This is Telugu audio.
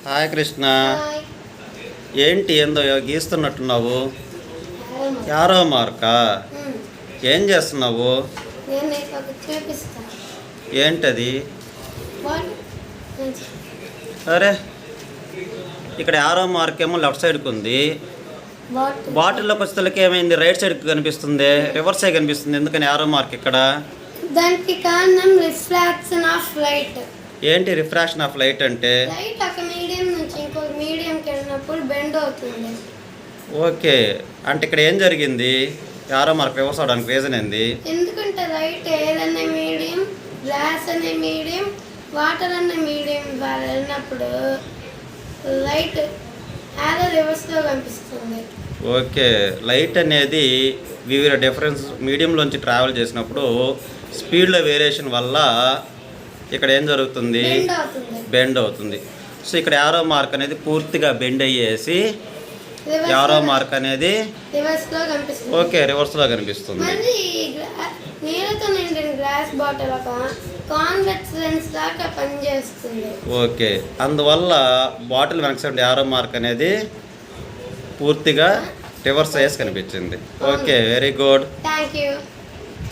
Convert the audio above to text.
హాయ్ కృష్ణ. హాయ్. ఏంటి ఏందో గీస్తున్నట్టున్నావు? Arrow markka? ఏం చేస్తున్నావు? నేను నీకు ఒకటి చూపిస్తాను. ఏంటది? వాట్? అరే, ఇక్కడ యారో మార్క్ ఏమో లెఫ్ట్ సైడ్కి ఉంది. బాటిల్లోకి వచ్చేసరికి ఏమైంది? రైట్ సైడ్కి కనిపిస్తుంది, రివర్స్ సైడ్ కనిపిస్తుంది. ఎందుకని యారో మార్క్ ఇక్కడ? దానికి కారణం రిఫ్రాక్షన్ ఆఫ్ లైట్. ఏంటి రిఫ్రాక్షన్ ఆఫ్ లైట్ అంటే? లైట్ ఒక మీడియం నుంచి ఇంకొక మీడియంకి వెళ్ళినప్పుడు బెండ్ అవుతుంది. ఓకే, అంటే ఇక్కడ ఏం జరిగింది? యారో మార్క్ రివర్స్ అవడానికి రీజన్ ఏంది? ఎందుకంటే లైట్ ఎయిర్ అనే మీడియం, గ్లాస్ అనే మీడియం, వాటర్ అనే మీడియం ద్వారా వెళ్ళినప్పుడు లైట్ యారో రివర్స్లో కనిపిస్తుంది. ఓకే, లైట్ అనేది వివిధ డిఫరెన్స్ మీడియంలోంచి ట్రావెల్ చేసినప్పుడు స్పీడ్లో వేరియేషన్ వల్ల ఇక్కడ ఏం జరుగుతుంది? బెండ్ అవుతుంది. సో ఇక్కడ యారో మార్క్ అనేది పూర్తిగా బెండ్ అయ్యేసి యారో మార్క్ అనేది రివర్స్లో కనిపిస్తుంది. ఓకే, రివర్స్లో కనిపిస్తుంది. మళ్ళీ నీళ్ళతో నిండిన గ్లాస్ బాటిల్ ఒక కాన్వెక్స్ లెన్స్ లాగా పనిచేస్తుంది. ఓకే, అందువల్ల బాటిల్ వెనక సైడ్ యారో మార్క్ అనేది పూర్తిగా రివర్స్ అయ్యేసి కనిపించింది. Okay, very good. Thank you.